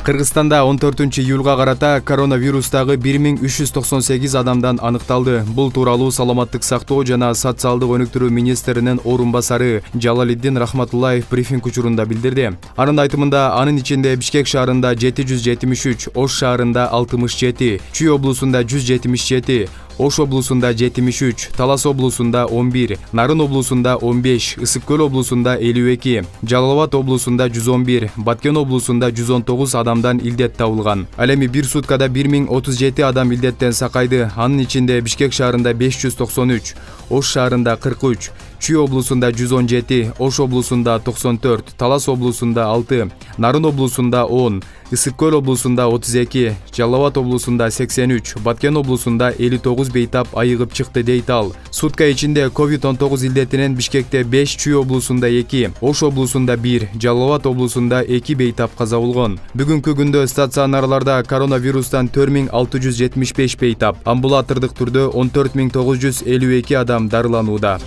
Кыргызстанда 14-июлга карата коронавирустагы 1398 адамдан аныкталды. Бул тууралуу Саламаттык сактоо жана социалдык өнүктүрүү министринин орун басары Жалалиддин Рахматуллаев брифинг учурунда билдирди. Анын айтымында, анын ичинде Бишкек шаарында 773, Ош шаарында 67, Чүй облусунда 177, Ош облусунда 73, Талас облусунда 11, Нарын облусунда 15, Ысык Көл облусунда 52, Жалал Абад облусунда 111, Баткен облусунда 119 адамдан илдет табылган. Ал эми бир суткада 1037 адам илдеттен сакайды. Анын ичинде Бишкек шаарында 593, Ош шаарында 43, Чүй облусунда 117, Ош облусунда 94, Талас облусунда 6, Нарын облусунда 10, Ысык Көл облусунда 32, Жалал Абад облусунда 83, Баткен облусунда 59 бейтап айыгып чыкты дейт ал. Сутка ичинде COVID-19 илдетинен Бишкекте 5, Чүй облусунда 2, Ош облусунда 1, Жалал Абад облусунда 2 бейтап каза болгон. Бүгүнкү күндө стационарларда коронавирустан 4675 бейтап, амбулатордук түрдө 14952 адам дарыланууда.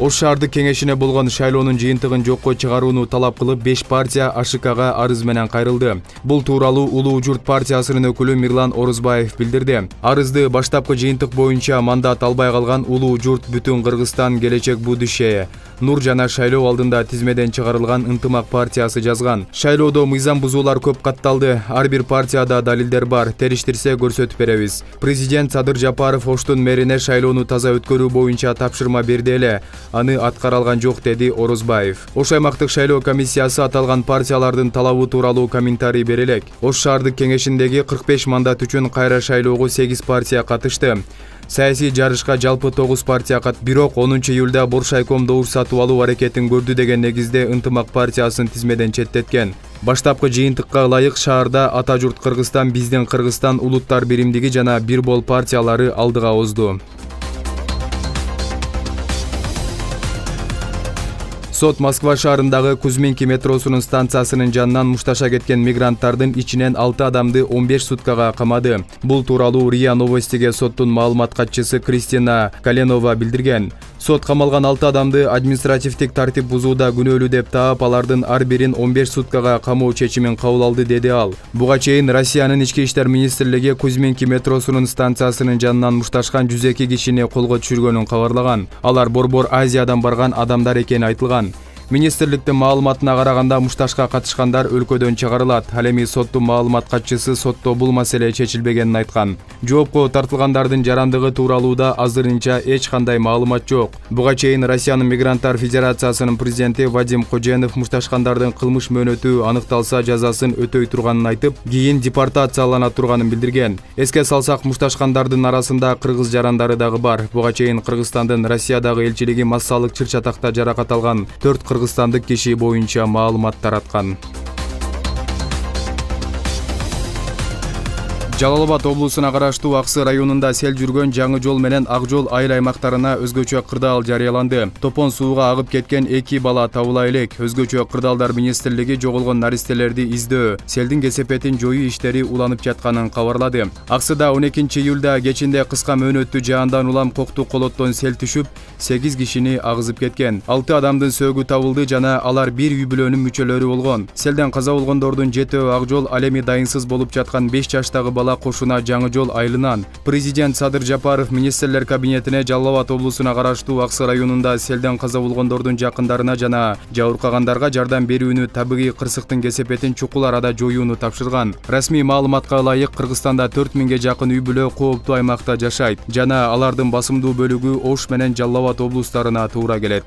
Ош шаардык кеңешине болгон шайлоонун жыйынтыгын жокко чыгарууну талап кылып 5 партия АШКга арыз менен кайрылды. Бул тууралуу Улуу Журт партиясынын өкүлү Мирлан Орозбаев билдирди. Арызды баштапкы жыйынтык боюнча мандат албай калган Улуу Журт Бүтүн Кыргызстан Келечек Будущее Нур жана шайлоо алдында тизмеден чыгарылган Ынтымак партиясы жазган. Шайлоодо мыйзам бузуулар көп катталды. Ар бир партияда далилдер бар. Териштирсе көрсөтүп беребиз. Президент Садыр Жапаров Оштун мэрине шайлоону таза өткөрүү боюнча тапшырма берди эле. Аны аткара алган жок, деди Орозбаев. Ош аймактык шайлоо комиссиясы аталган партиялардын талабы тууралуу комментарий бере элек. Ош шаардык кеңешиндеги 45 мандат үчүн кайра шайлоого 8 партия катышты. Саясий жарышка жалпы 9 партия бирок 10 июлда Боршайком добуш сатып алуу аракетин көрдү деген негизде Ынтымак партиясын тизмеден четтеткен. Баштапкы жыйынтыкка ылайык шаарда Ата журт Кыргызстан, Биздин Кыргызстан, Улуттар биримдиги жана Бир бол партиялары алдыга озду. Сот Москва шаарындагы Кузьминки метросунун станциясынын жанынан мушташа кеткен мигранттардын ичинен 6 адамды 15 суткага камады. Бул тууралуу РИА Новостиге соттун маалымат катчысы Кристина Каленова билдирген. Сот камалган 6 адамды административдик тартип бузууда күнөөлүү деп таап, алардын ар бирин 15 суткага камоо чечимин кабыл алды, деди ал. Буга чейин Россиянын ички иштер министрлиги Кузьминки метросунун станциясынын жанынан мушташкан 102 кишини колго түшүргөнүн кабарлаган. Алар Борбор Азиядан барган адамдар экени айтылган. Министрликтин маалыматына караганда мушташка катышкандар өлкөдөн чыгарылат. Ал эми соттун маалымат катчысы сотто бул маселе чечилбегенин айткан. Жоопко тартылгандардын жарандыгы тууралууда азырынча эч кандай маалымат жок. Буга чейин Россиянын Мигранттар Федерациясынын президенти Вадим Коженов мушташкандардын кылмыш мөөнөтү аныкталса жазасын өтөй турганын айтып, кийин депортациялана турганын билдирген. Эске салсак, мушташкандардын арасында кыргыз жарандары дагы бар. Буга чейин Кыргызстандын Россиядагы элчилиги массалык чыр-чатакта жаракат алган 4 кыргызстандык киши боюнча маалымат тараткан. Жалал Абад облусуна караштуу Аксы районунда сел жүргөн жаңы жол менен Ак жол айыл аймактарына өзгөчө кырдаал жарыяланды. Топон сууга агып кеткен 2 бала табыла элек. Өзгөчө кырдаалдар министрлиги жоголгон наристелерди издөө, селдин кесепетин жоюу иштери уланып жатканын кабарлады. Аксыда 12 июлда кечинде кыска мөөнөттүү жаандан улам кокту колоттон сел түшүп, 8 кишини агызып кеткен. 6 адамдын сөөгү табылды жана алар бир үй бүлөнүн мүчөлөрү болгон. Селден каза болгондордун 7-өө Ак жол, ал эми дайынсыз болуп жаткан 5 жаштагы бала кошуна жаңы жол айылынан. Президент Садыр Жапаров министрлер кабинетине Жалал Абад облусуна караштуу Аксы районунда селден каза болгондордун жакындарына жана жабыркагандарга жардам берүүнү, табигый кырсыктын кесепетин чукул арада жоюуну тапшырган. Расмий маалыматка ылайык, Кыргызстанда 4000ге жакын үй бүлө кооптуу аймакта жашайт жана алардын басымдуу бөлүгү Ош менен Жалал Абад облустарына туура келет.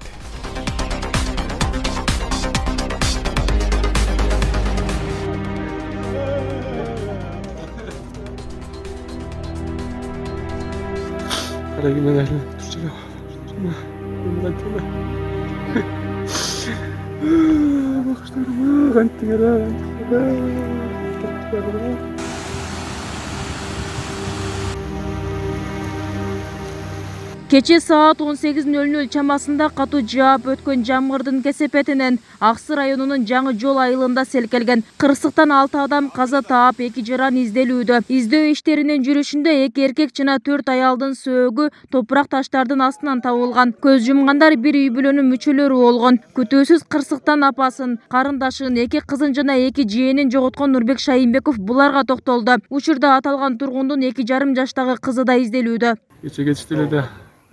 Кече саат 18:00 чамасында катуу жаап өткөн жамгырдын кесепетинен Аксы районунун Жаңы жол айылында сел келген. Кырсыктан 6 адам каза таап, 2 жаран изделүүдө. Издөө иштеринин жүрүшүндө 2 эркек жана 4 аялдын сөөгү топурак таштардын астынан табылган. Көз жумгандар бир үй бүлөнүн мүчөлөрү болгон. Күтүүсүз кырсыктан апасын, карындашын, 2 кызын жана 2 жээнин жоготкон Нурбек Шайынбеков буларга токтолду. Учурда аталган тургундун 2,5 жаштагы кызы да изделүүдө. Geçti de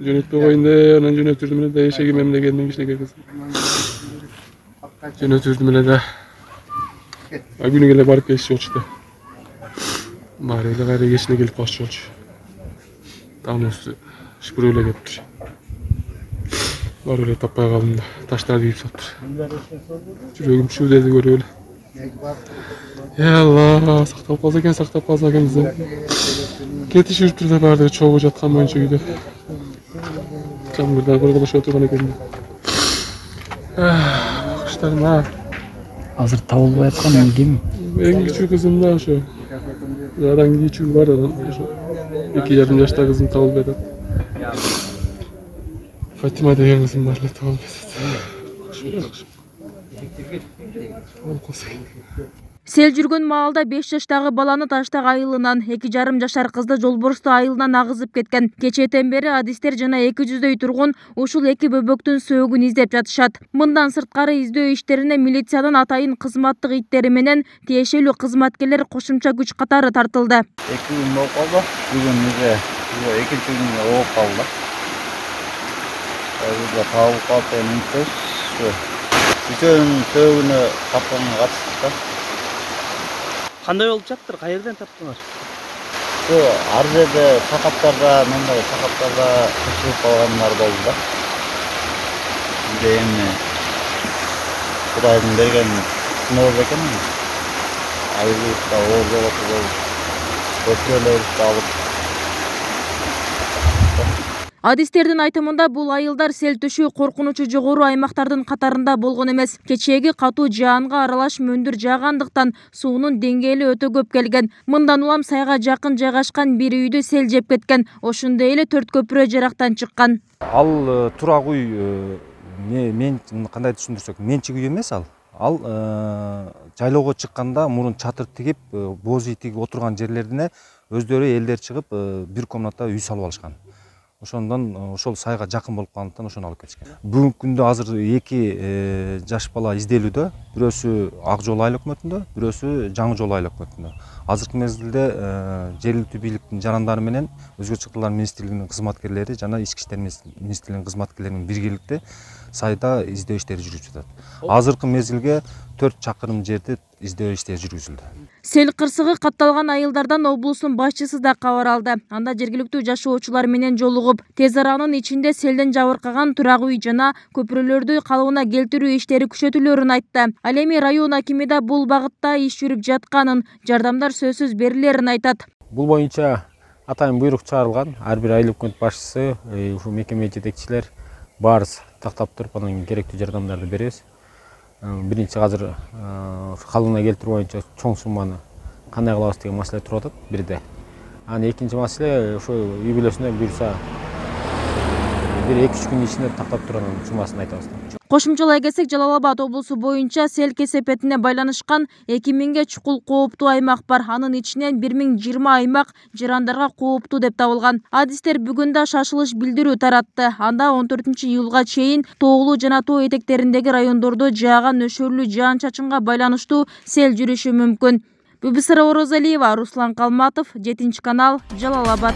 jönötpöy koyunda, ondan jönötürdüm ele de eşegi memleketten kişine kız. Jönötürdüm ele de. Günü gele barıp geçti olçtu. Bari ele gayri geçine gelip başçı olçu. Tam üstü şıpır öyle geptir. Var öyle tapaya kaldım da. Taşlar deyip sattır. Çürüğüm şu dedi görüyor öyle. Ya Allah, saktap kalsa eken bize. Ketiş yürüttür de bardı, çoğu jatkan boyunca güydü. Çamgırda kırgılaşı oturgan eken de. Kuşlarım ha. Hazır tabılып жаткан ким? En küçük kızım da şu. Zaten küçük var da. 2,5 yaşta kızım tabılıp edet. Fatima деген kızım var, tabılıp edet. Сел жүргөн маалда 5 жаштагы баланы Таштак айылынан, 2,5 жашар кызды Жолборсто айылынан агызып кеткен. Кечээден бери адистер жана 200дөй тургун ушул 2 бөбөктүн сөөгүн издеп жатышат. Мындан сырткары издөө иштерине милициянын атайын кызматтык иттери менен тиешелүү кызматкерлер кошумча күч катары тартылды. 2 күн болуп калды. Бүгүн экинчи күнгө ооп калды. Бизде табылып калган эмес. Үчөөнүн сөөгүнө тапканга катышты. Кандай болуп жатыр? Каерден таптыңар? Ар жерде сакаптарда, мындай сакаптарда тышылып калгандар болду да. Бизде эми Кудайдын берген сыноо экен. Айылыбызда оозолоту болуп, көчөлөрүбүздү алып. Адистердин айтымында бул айылдар сел түшүү коркунучу жогору аймактардын катарында болгон эмес. Кечээги катуу жаанга аралаш мөндүр жаагандыктан суунун деңгээли өтө көп келген. Мындан улам сайга жакын жайгашкан бир үйдү сел жеп кеткен. Ошондой эле 4 көпүрө жарактан чыккан. Ал турак үй мен кандай түшүндүрсөк, менчик үй эмес ал. Ал жайлоого чыкканда мурун чатыр тигип, боз үй тигип отурган жерлерине өздөрү элдер чыгып бир комната үй салып алышкан. Ошондон ошол сайга жакын болуп калгандыктан ошону алып кетишкен. Бүгүнкү күндө азыр 2 жаш бала изделүүдө. Бирөөсү Ак жол айыл өкмөтүндө, бирөөсү Жаңы жол айыл өкмөтүндө. Азыркы мезгилде жергиликтүү бийликтин жарандары менен Өзгөчө Чыктылар министрлигинин кызматкерлери жана Ички иштер министрлигинин кызматкерлеринин биргеликте сайда издөө иштери жүрүп жатат. Азыркы мезгилге 4 чакырым жерде издөө иштери жүргүзүлдү. Сел кырсыгы катталган айылдардан облустун башчысы да кабар алды. Анда жергиликтүү жашоочулар менен жолугуп, тез аранын ичинде селден жабыркаган турак үй жана көпүрөлөрдү калыбына келтирүү иштери күчөтүлөрүн айтты. Ал эми район акими да бул багытта иш жүрүп жатканын, жардамдар сөзсүз берилерин айтат. Бул боюнча атайын буйрук чыгарылган. Ар бир айыл өкмөт башчысы, ушу мекеме жетекчилер баарыбыз тактап туруп, анан керектүү жардамдарды беребиз. Биринчи азыр калыбына келтирүү боюнча чоң сумманы кандай кылабыз деген маселе туруп атат бирде. Анан экинчи маселе ошо үй бүлөсүнө буйрса бир 2-3 күн ичинде тактап турганын суммасын айтабыз. Кошумчалай кетсек, Жалал Абад облусу боюнча сел кесепетине байланышкан 2000ге чукул кооптуу аймак бар. Анын ичинен 1020 аймак жарандарга кооптуу деп табылган. Адистер бүгүн да шашылыш билдирүү таратты. Анда 14-июлга чейин тоолуу жана тоо этектериндеги райондордо жааган нөшөрлүү жаан-чачынга байланыштуу сел жүрүшү мүмкүн. Бүбүсара Орозалиева, Руслан Калматов, 7-канал, Жалал Абад.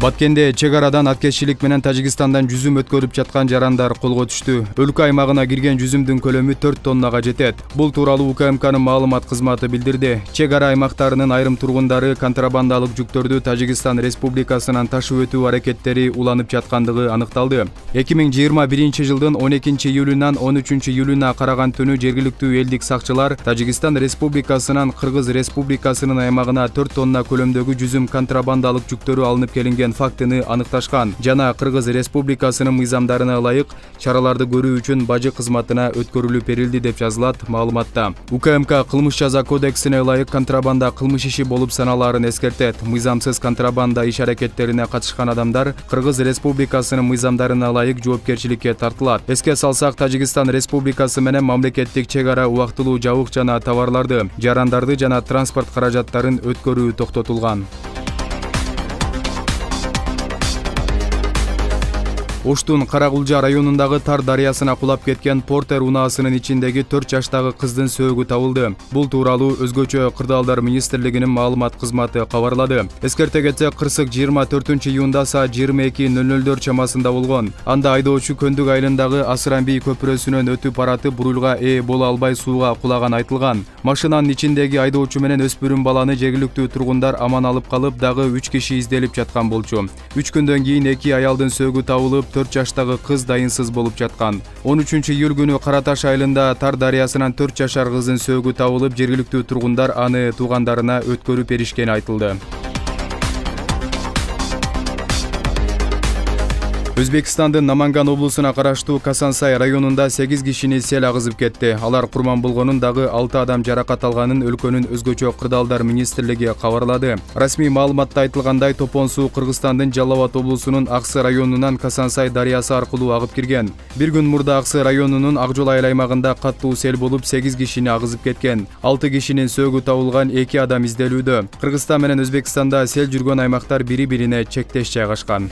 Баткенде чек арадан аткезчилик менен Тажикстандан жүзүм өткөрүп жаткан жарандар колго түштү. Өлкө аймагына кирген жүзүмдүн көлөмү 4 тоннага жетет. Бул тууралуу УКМКнын маалымат кызматы билдирди. Чек ара аймактарынын айрым тургундары контрабандалык жүктөрдү Тажикстан Республикасынан ташып өтүү аракеттери уланып жаткандыгы аныкталды. 2021 жылдын 12-июлунан 13-июлуна караган түнү жергиликтүү элдик сакчылар Тажикстан Республикасынан Кыргыз Республикасынын аймагына 4 тонна көлөмдөгү жүзүм контрабандалык жүктөрү алынып келинген келген фактыны аныкташкан жана Кыргыз Республикасынын мыйзамдарына ылайык чараларды көрүү үчүн бажы кызматына өткөрүлүп берилди деп жазылат маалыматта. УКМК кылмыш жаза кодексине ылайык контрабанда кылмыш иши болуп саналаарын эскертет. Мыйзамсыз контрабанда иш аракеттерине катышкан адамдар Кыргыз Республикасынын мыйзамдарына ылайык жоопкерчиликке тартылат. Эске салсак, Тажикстан Республикасы менен мамлекеттик чек ара убактылуу жабык жана товарларды, жарандарды жана транспорт каражаттарын өткөрүү токтотулган. Оштун Каракулжа районундагы Тар дарыясына кулап кеткен Портер унаасынын ичиндеги 4 жаштагы кыздын сөөгү табылды. Бул тууралуу Өзгөчө кырдаалдар министрлигинин маалымат кызматы кабарлады. Эскерте кетсек, кырсык 24-июнда саат 22:00 чамасында болгон. Анда айдоочу Көндүк айылындагы Асыранбий көпүрөсүнөн өтүп баратып бурулга ээ боло албай сууга кулаган айтылган. Машинанын ичиндеги айдоочу менен өспүрүм баланы жергиликтүү тургундар аман алып калып, дагы 3 киши изделип жаткан болчу. 3 күндөн кийин 2 аялдын сөөгү табылып, 4 жаштагы кыз дайынсыз болуп жаткан. 13-июль күнү Караташ айылында Тар дарыясынан 4 жашар кыздын сөөгү табылып, жергиликтүү тургундар аны туугандарына өткөрүп беришкени айтылды. Өзбекстандын Наманган облусуна караштуу Касансай районунда 8 кишини сел агызып кетти. Алар курман болгонун, дагы 6 адам жаракат алганын өлкөнүн Өзгөчө кырдаалдар министрлиги кабарлады. Расмий маалыматта айтылгандай, топон суу Кыргызстандын Жалал Абад облусунун Аксы районунан Касансай дарыясы аркылуу агып кирген. Bir күн мурда Аксы районунун Ак Жол айыл аймагында каттуу сел болуп 8 кишини агызып кеткен. 6 кишинин сөөгү табылган, 2 адам изделүүдө. Кыргызстан менен Өзбекстанда сел жүргөн аймактар бири-бирине чектеш жайгашкан.